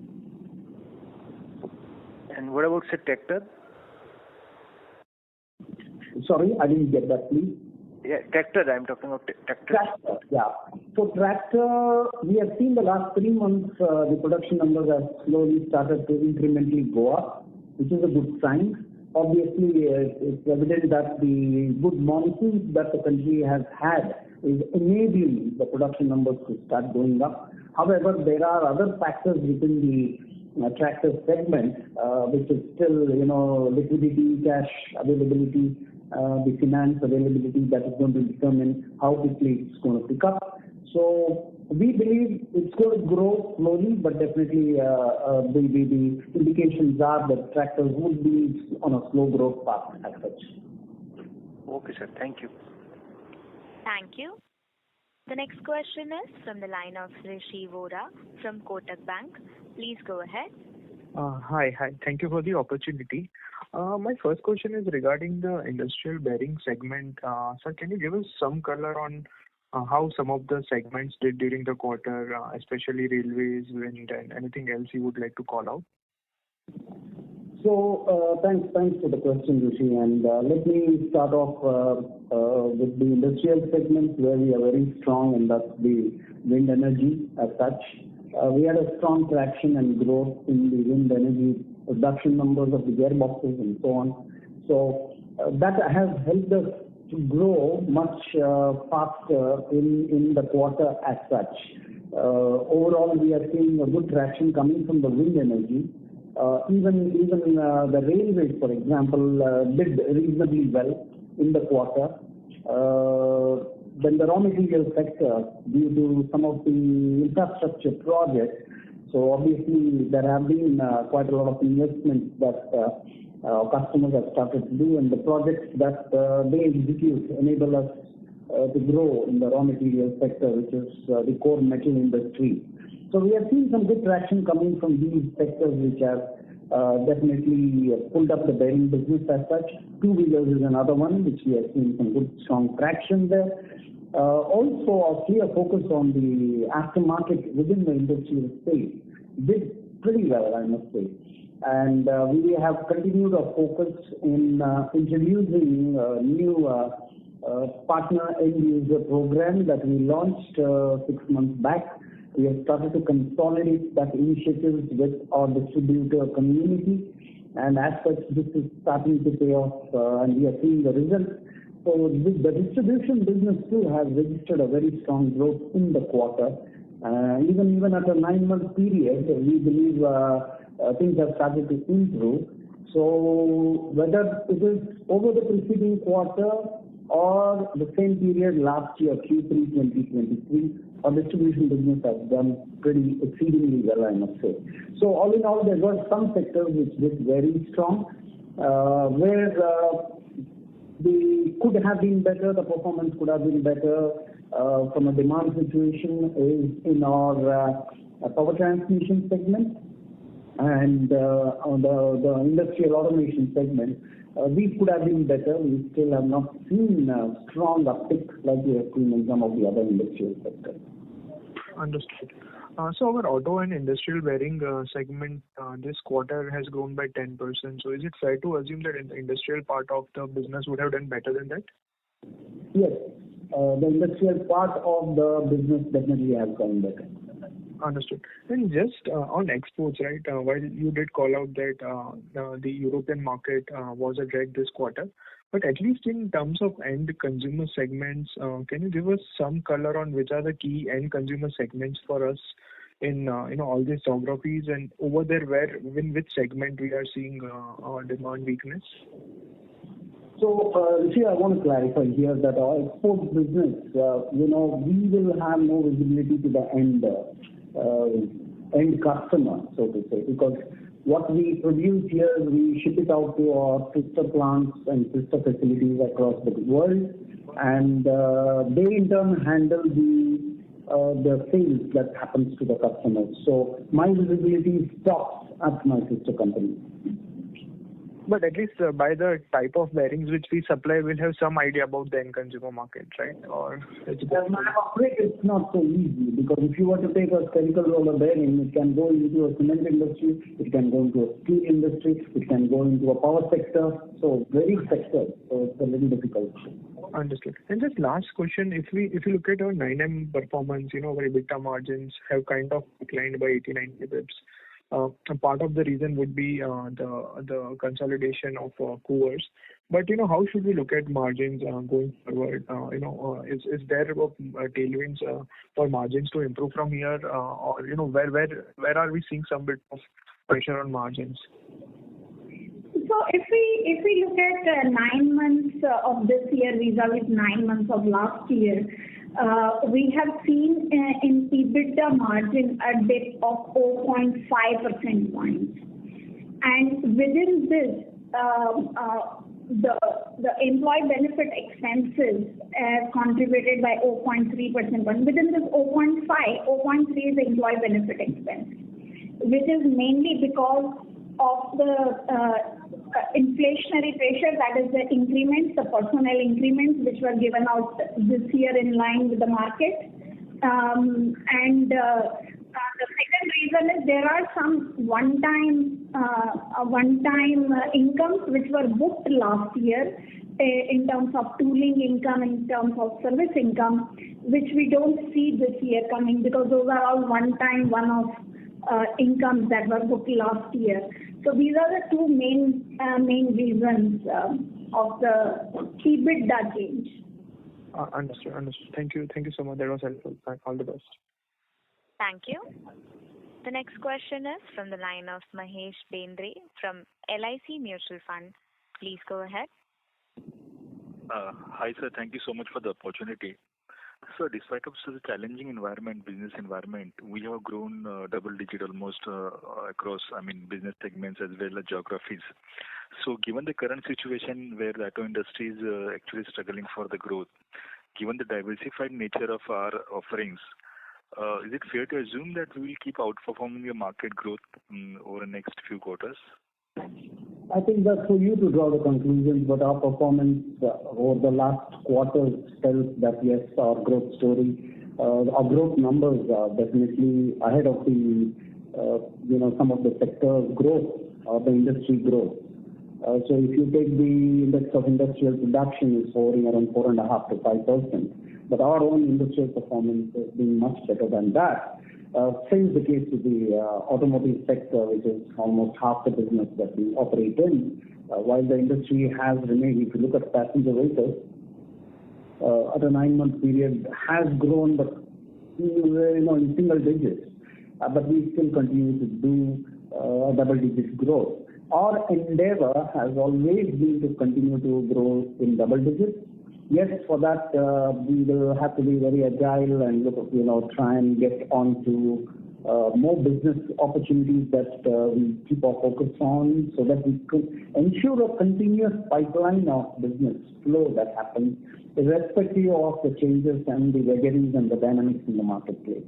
And what about say tractor? Sorry, I didn't get that, please. Yeah, tractor. I'm talking about tractor. Tractor, yeah. So tractor, we have seen the last 3 months the production numbers have slowly started to incrementally go up, which is a good sign. Obviously, it's evident that the good monsoons that the country has had is enabling the production numbers to start going up. However, there are other factors within the tractor segment, which is still, liquidity, cash availability, the finance availability that is going to determine how quickly it's going to pick up. So we believe it's going to grow slowly, but definitely the indications are that tractors would be on a slow growth path as such. Okay, sir. Thank you. Thank you. The next question is from the line of Rishi Vora from Kotak Bank. Please go ahead. Hi. Thank you for the opportunity. My first question is regarding the industrial bearing segment. Sir, can you give us some color on how some of the segments did during the quarter, especially railways, wind, and anything else you would like to call out? So thanks for the question, Rishi. And let me start off with the industrial segment where we are very strong, and that's the wind energy as such. We had a strong traction and growth in the wind energy production numbers of the gearboxes and so on. So that has helped us to grow much faster in the quarter as such. Overall, we are seeing a good traction coming from the wind energy. Even the railways, for example, did reasonably well in the quarter. then the raw material sector, due to some of the infrastructure projects, so obviously there have been quite a lot of investments that customers have started to do, and the projects that they execute enable us to grow in the raw material sector, which is the core metal industry. So we have seen some good traction coming from these sectors, which have definitely pulled up the bearing business as such. Two-wheelers is another one, which we have seen some good, strong traction there. Also, our clear focus on the aftermarket within the industrial space did pretty well, I must say. And we have continued our focus in introducing new partner end user program that we launched 6 months back. We have started to consolidate that initiatives with our distributor community, and as such, this is starting to pay off, and we are seeing the results. So the distribution business too has registered a very strong growth in the quarter. Even at a 9-month period, we believe things have started to improve. So whether it is over the preceding quarter or the same period last year, Q3 2023, our distribution business has done pretty exceedingly well, I must say. So all in all, there were some sectors which did very strong, where they could have been better, the performance could have been better from a demand situation is in our power transmission segment and on the industrial automation segment. These could have been better. We still have not seen a strong uptick like we have seen in some of the other industrial sectors. Understood. So our auto and industrial bearing segment this quarter has grown by 10%. So is it fair to assume that in the industrial part of the business would have done better than that? Yes. The industrial part of the business definitely has gone better. Understood. And just on exports, right, while you did call out that the European market was a drag this quarter, but at least in terms of end consumer segments, can you give us some color on which are the key end consumer segments for us in all these geographies, and over there, in which segment we are seeing demand weakness? So, Rishi, I want to clarify here that our export business, we will have no visibility to the end customer, so to say, because what we produce here, we ship it out to our sister plants and sister facilities across the world, and they in turn handle the sales that happens to the customers. So my visibility stops at my sister company. But at least by the type of bearings which we supply, we'll have some idea about the end consumer market, right? Or I'm afraid it's not so easy, because if you were to take a spherical roller bearing, it can go into a cement industry, it can go into a steel industry, it can go into a power sector, so very sector, so it's a little difficult. Understood. And just last question, if you look at our 9M performance, our EBITDA margins have kind of declined by 89 basis points. Part of the reason would be the consolidation of Coors. But how should we look at margins going forward? Is there tailwinds for margins to improve from here, or where are we seeing some bit of pressure on margins? So if we look at 9 months of this year vis-a-vis 9 months of last year, we have seen in EBITDA margin a dip of 0.5 percentage points, and within this, the employee benefit expenses contributed by 0.3 percentage points. Within this 0.3 is the employee benefit expense, which is mainly because of the inflationary pressure, that is the increments, the personnel increments which were given out this year in line with the market. And the second reason is there are some one-time incomes which were booked last year in terms of tooling income, in terms of service income, which we don't see this year coming, because those are all one-off incomes that were booked last year. So these are the two main reasons of the EBITDA change. Understood. Thank you so much. That was helpful. All the best. Thank you. The next question is from the line of Mahesh Bendre from LIC Mutual Fund. Please go ahead. Hi, sir. Thank you so much for the opportunity. So despite of such a challenging environment, business environment, we have grown double digit almost across, business segments as well as geographies. So given the current situation where the auto industry is actually struggling for the growth, given the diversified nature of our offerings, is it fair to assume that we will keep outperforming the market growth over the next few quarters? I think that's for you to draw the conclusions, but our performance over the last quarter tells that yes, our growth story, our growth numbers are definitely ahead of the, some of the sector growth or the industry growth. So if you take the index of industrial production is hovering around 4.5 to 5%, but our own industrial performance has been much better than that. Same is the case with the automotive sector, which is almost half the business that we operate in. While the industry has remained, if you look at passenger vehicles, at a 9-month period has grown, but in single digits. But we still continue to do double-digit growth. Our endeavor has always been to continue to grow in double digits. Yes, for that we will have to be very agile and try and get on to more business opportunities that we keep our focus on, so that we could ensure a continuous pipeline of business flow that happens irrespective of the changes and the vagaries and the dynamics in the marketplace.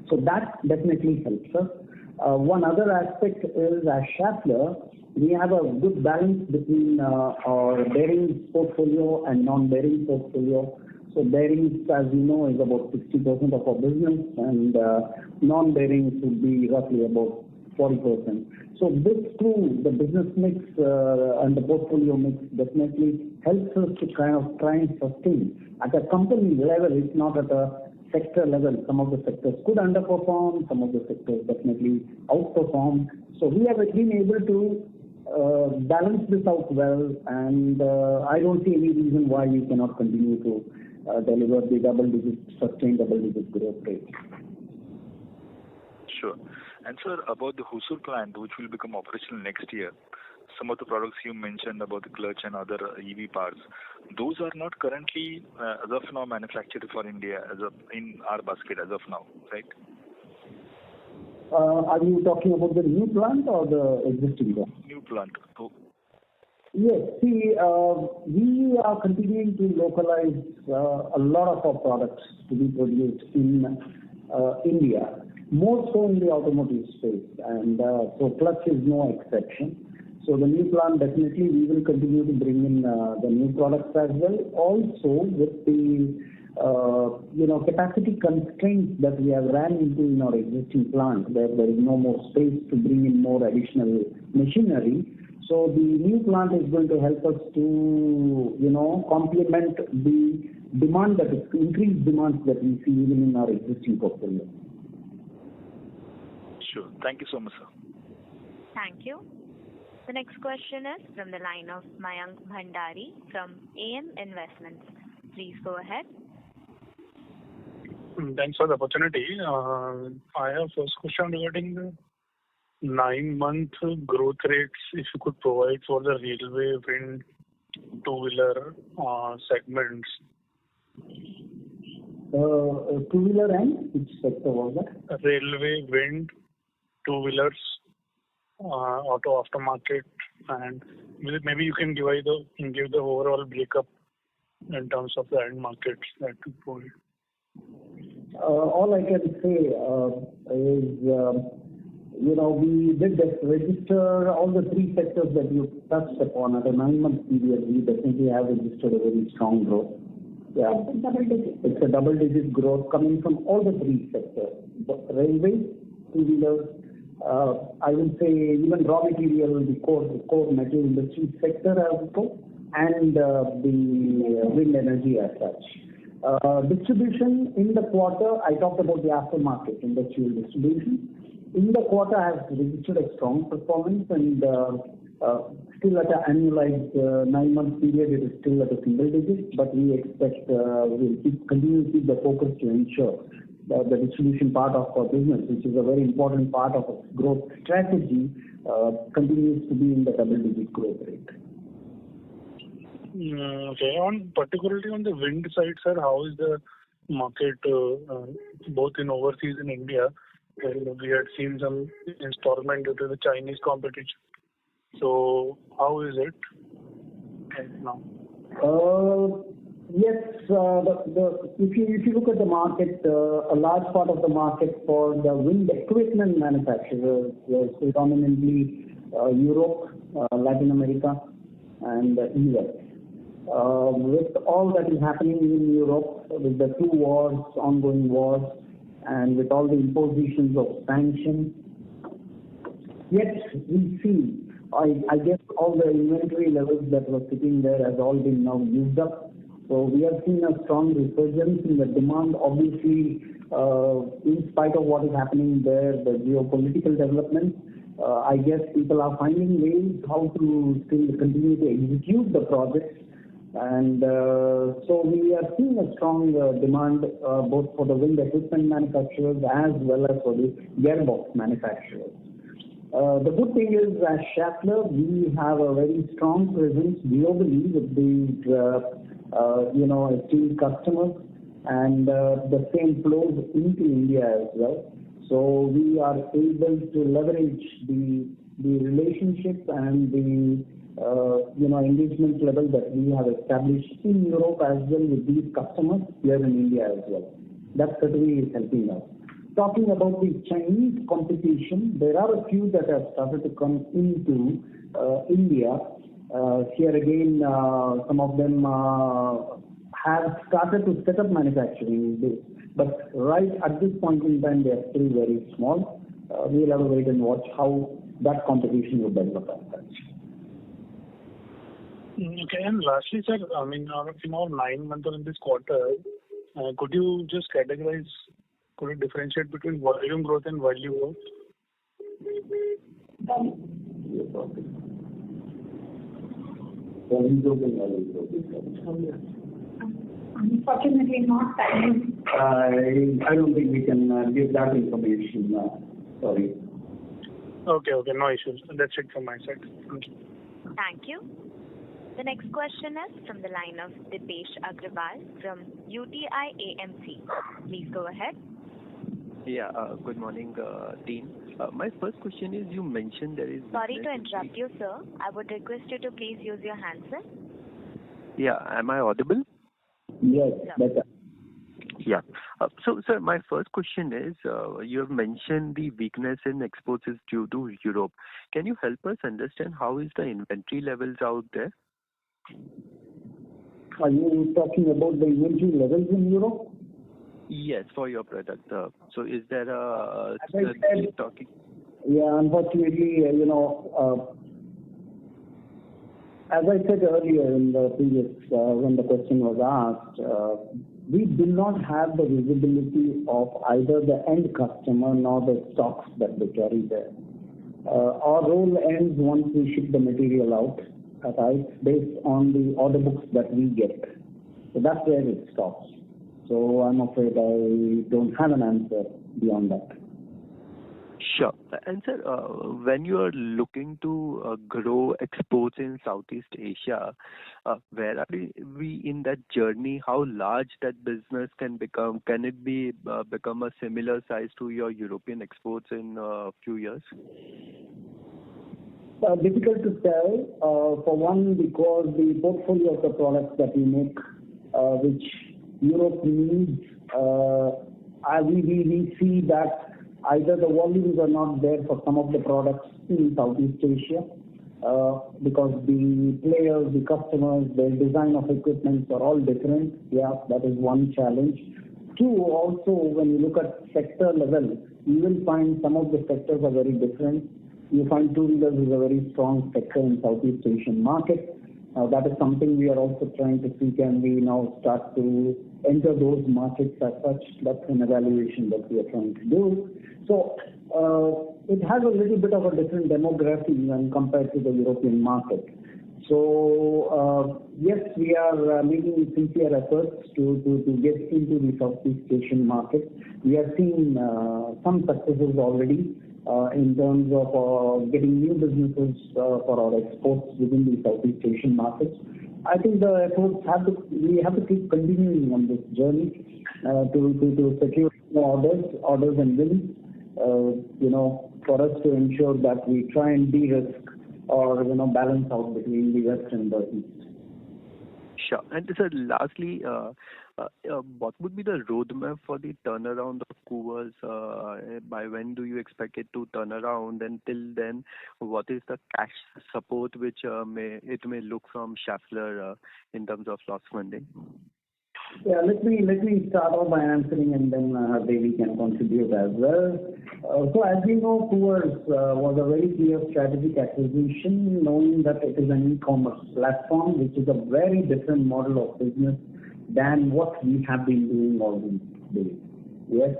So that definitely helps us. One other aspect is, as Schaeffler, we have a good balance between our bearings portfolio and non-bearing portfolio. So bearings, as you know, is about 60% of our business, and non-bearings would be roughly about 40%. So this too, the business mix and the portfolio mix definitely helps us to kind of try and sustain. At a company level, it's not at a sector level. Some of the sectors could underperform, some of the sectors definitely outperform. So we have been able to balance this out well, and I don't see any reason why we cannot continue to deliver the sustained double-digit growth rate. Sure. And sir, about the Hosur plant, which will become operational next year, some of the products you mentioned about the clutch and other EV parts, those are not currently, as of now, manufactured for India in our basket as of now, right? Are you talking about the new plant or the existing one? New plant. Oh. Yes. See, we are continuing to localize a lot of our products to be produced in India, more so in the automotive space, and so clutch is no exception. So the new plant, definitely we will continue to bring in the new products as well. Also with the capacity constraints that we have ran into in our existing plant, where there is no more space to bring in more additional machinery. So the new plant is going to help us to, complement the demand that is increased demands that we see even in our existing portfolio. Sure. Thank you so much, sir. Thank you. The next question is from the line of Mayank Bhandari from AM Investments. Please go ahead. Thanks for the opportunity. I have first question regarding the 9-month growth rates, if you could provide for the railway, wind, two-wheeler segments. Two-wheeler and which sector was that? Railway, wind, two-wheelers, auto aftermarket, and maybe you can give the overall breakup in terms of the end markets that you provide. All I can say is, we did register all the three sectors that you touched upon at a 9-month period. We definitely have registered a very strong growth. Yeah, it's a double-digit growth coming from all the three sectors: railway, two-wheelers. I would say even raw material, the core metal industry sector also, and the wind energy as such. Distribution in the quarter, I talked about the aftermarket industrial distribution. In the quarter has registered a strong performance, and still at an annualized 9-month period, it is still at a single digit, but we expect we'll continue to keep the focus to ensure that the distribution part of our business, which is a very important part of our growth strategy, continues to be in the double-digit growth rate. Okay. Particularly on the wind side, sir, how is the market, both in overseas and India, and we had seen some installment due to the Chinese competition. So how is it right now? Yes, if you look at the market, a large part of the market for the wind equipment manufacturers was predominantly Europe, Latin America, and US. With all that is happening in Europe, with the two wars, ongoing wars, and with all the impositions of sanctions, yet we see, I guess all the inventory levels that were sitting there has all been now used up. So we have seen a strong resurgence in the demand, obviously, in spite of what is happening there, the geopolitical developments. I guess people are finding ways how to still continue to execute the projects. And so we are seeing a strong demand both for the wind equipment manufacturers as well as for the gearbox manufacturers. The good thing is, as Schaeffler, we have a very strong presence globally with these, esteemed customers, and the same flows into India as well. So we are able to leverage the relationship and the engagement level that we have established in Europe as well with these customers here in India as well. That certainly is helping us. Talking about the Chinese competition, there are a few that have started to come into India. Here again, some of them have started to set up manufacturing, but right at this point in time, they are still very small. We'll have to wait and watch how that competition will develop as such. Okay, and lastly, sir, I mean, in our 9 months in this quarter, could you just categorize, could you differentiate between volume growth and value growth? Unfortunately, not time. I don't think we can give that information. Sorry. Okay, no issues. That's it from my side. Thank you. Thank you. The next question is from the line of Dipesh Agrawal from UTI AMC. Please go ahead. Yeah, good morning, team. My first question is, you mentioned there is... Sorry to interrupt you, sir. I would request you to please use your handset. Yeah, am I audible? Yes, better. Yeah. So, sir, my first question is, you have mentioned the weakness in exports is due to Europe. Can you help us understand how is the inventory levels out there? Are you talking about the inventory levels in Europe? Yes, for your product. So is there a... As I said, talking? Yeah, unfortunately, as I said earlier in the previous, when the question was asked, we do not have the visibility of either the end customer nor the stocks that they carry there. Our role ends once we ship the material out, right, based on the order books that we get. So that's where it stops. So I'm afraid I don't have an answer beyond that. Sure. And sir, when you are looking to grow exports in Southeast Asia, where are we in that journey? How large that business can become? Can it be become a similar size to your European exports in a few years? Difficult to tell. For one, because the portfolio of the products that we make, which Europe needs, we see that either the volumes are not there for some of the products in Southeast Asia, because the players, the customers, their design of equipment are all different. Yeah, that is one challenge. Two, also, when you look at sector level, you will find some of the sectors are very different. You find two-wheelers is a very strong sector in Southeast Asian market. That is something we are also trying to see, can we now start to enter those markets as such. That's an evaluation that we are trying to do. So it has a little bit of a different demography when compared to the European market. So yes, we are making sincere efforts to get into the Southeast Asian market. We have seen some successes already in terms of getting new businesses for our exports within the Southeast Asian markets. I think the efforts we have to keep continuing on this journey to secure orders and wins. For us to ensure that we try and de-risk or balance out between the west and the east. Sure. And sir, lastly, what would be the roadmap for the turnaround of Coors? By when do you expect it to turn around? And till then, what is the cash support which it may look from Schaeffler in terms of loss funding? Yeah, let me start off by answering, and then Devi can contribute as well. So as we know, Coors was a very clear strategic acquisition, knowing that it is an e-commerce platform, which is a very different model of business than what we have been doing all these days. Yes.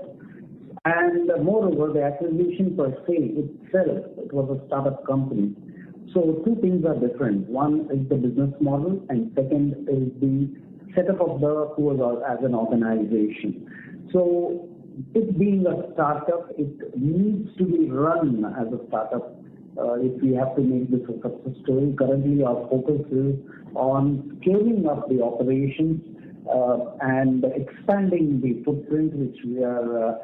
And moreover, the acquisition per se itself, it was a startup company. So two things are different. One is the business model, and second is the setup of the Coors as an organization. So it being a startup, it needs to be run as a startup if we have to make this a success story. Currently, our focus is on scaling up the operations and expanding the footprint, which we are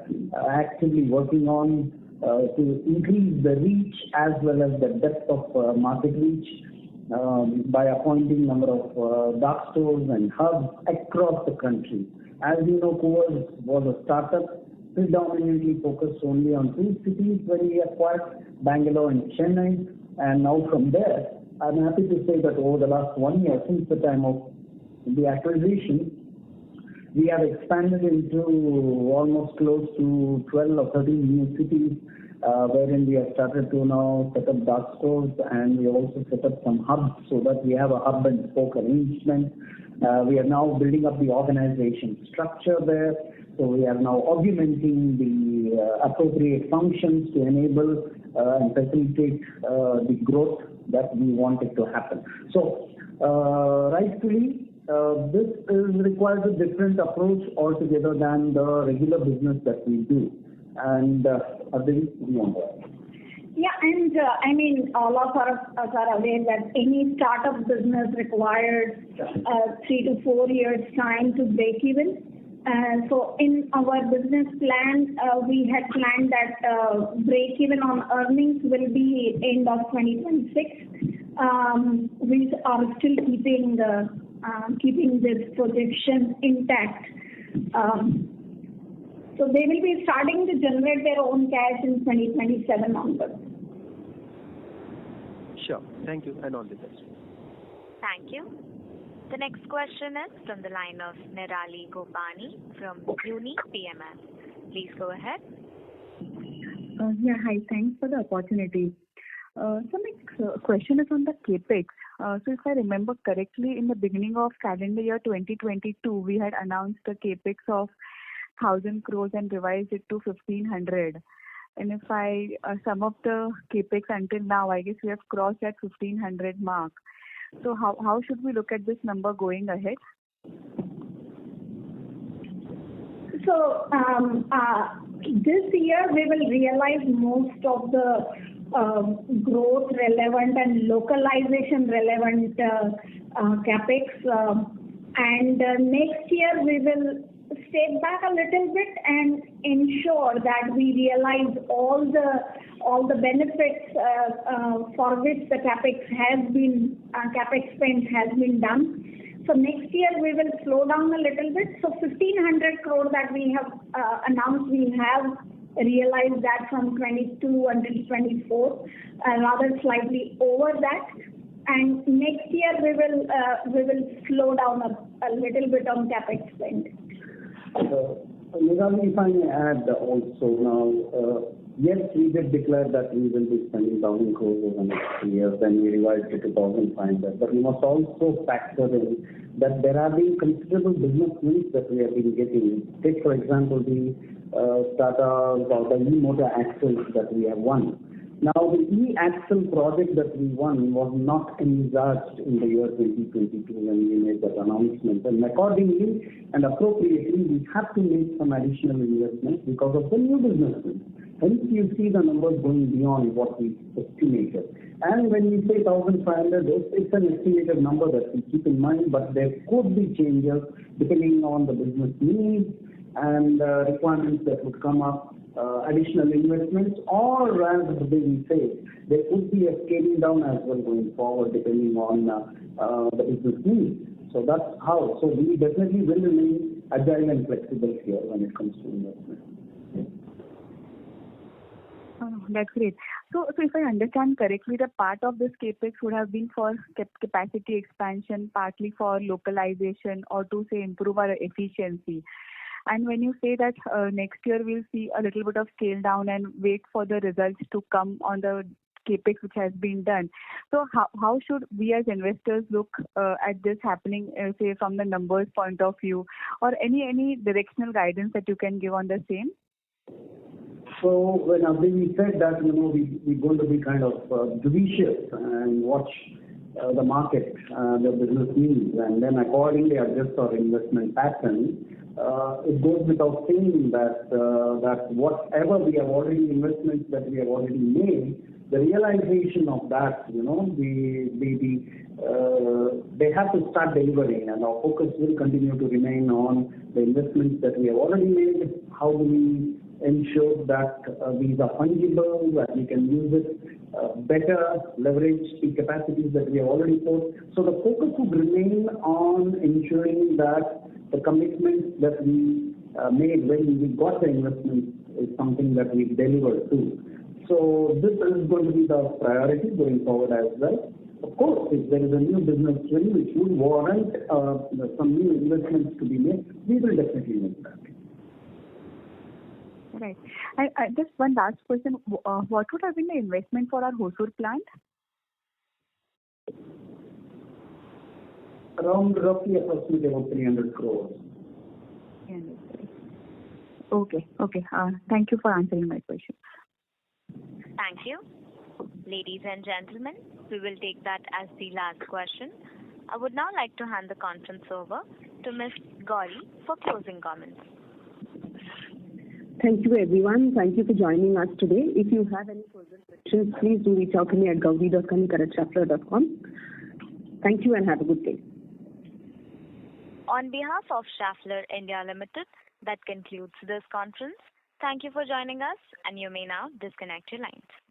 actively working on to increase the reach as well as the depth of market reach. By appointing number of dark stores and hubs across the country. As you know, Coors was a startup predominantly focused only on two cities when we acquired, Bangalore and Chennai. And now from there, I'm happy to say that over the last 1 year, since the time of the acquisition, we have expanded into almost close to 12 or 13 new cities, wherein we have started to now set up dark stores, and we also set up some hubs so that we have a hub and spoke arrangement. We are now building up the organization structure there. So we are now augmenting the appropriate functions to enable and facilitate the growth that we want it to happen. So rightfully, this requires a different approach altogether than the regular business that we do. And Aditi, you want to? Yeah, and all of us are aware that any startup business requires 3 to 4 years time to break even. So in our business plan, we had planned that break even on earnings will be end of 2026. We are still keeping this projection intact. So they will be starting to generate their own cash in 2027 onwards. Sure. Thank you, and all the best. Thank you. The next question is from the line of Nirali Gopani from Unique PMS. Please go ahead. Hi. Thanks for the opportunity. So my question is on the capex. So if I remember correctly, in the beginning of calendar year 2022, we had announced a capex of 1,000 crores and revised it to 1,500. And if I sum up the capex until now, I guess we have crossed that 1,500 mark. So how should we look at this number going ahead? So this year we will realize most of the growth relevant and localization relevant capex, and next year we will step back a little bit and ensure that we realize all the benefits for which the capex spend has been done. So next year we will slow down a little bit. So 1,500 crore that we have announced, we have realized that from 22 until 24, rather slightly over that. And next year we will slow down a little bit on capex spend. Nirali, if I may add also now, yes, we did declare that we will be spending 1,000 crores over the next 3 years, then we revised it to 1,500. But we must also factor in that there have been considerable business wins that we have been getting. Take, for example, the Tata or the e-motor axles that we have won. Now, the e-axle project that we won was not envisaged in the year 2022 when we made that announcement. And accordingly and appropriately, we have to make some additional investments because of the new businesses. Hence, you see the numbers going beyond what we estimated. And when we say 1,500, it's an estimated number that we keep in mind, but there could be changes depending on the business needs and requirements that would come up, additional investments, or as we say, there could be a scaling down as well going forward depending on the business needs. So that's how. So we definitely will remain agile and flexible here when it comes to investment. Oh, that's great. So if I understand correctly, the part of this capex would have been for capacity expansion, partly for localization, or to say improve our efficiency. And when you say that next year we'll see a little bit of scale down and wait for the results to come on the capex which has been done. So how should we as investors look at this happening, say from the numbers point of view, or any directional guidance that you can give on the same? So when we said that, we're going to be kind of judicious and watch the market, the business needs, and then accordingly adjust our investment pattern. It goes without saying that whatever we have already investments that we have already made, the realization of that, they have to start delivering, and our focus will continue to remain on the investments that we have already made. How do we ensure that these are fungible, that we can use it better, leverage the capacities that we have already put. So the focus would remain on ensuring that the commitments that we made when we got the investment is something that we deliver to. So this is going to be the priority going forward as well. Of course, if there is a new business win which would warrant some new investments to be made, we will definitely make that. Right. I just one last question. What would have been the investment for our Hosur plant? Around roughly approximately about 300 crores. 300 crores. Okay. Thank you for answering my question. Thank you. Ladies and gentlemen, we will take that as the last question. I would now like to hand the conference over to Ms. Gauri for closing comments. Thank you, everyone. Thank you for joining us today. If you have any further questions, please do reach out to me at gauri.kani@schaeffler.com. Thank you and have a good day. On behalf of Schaeffler India Limited, that concludes this conference. Thank you for joining us, and you may now disconnect your lines.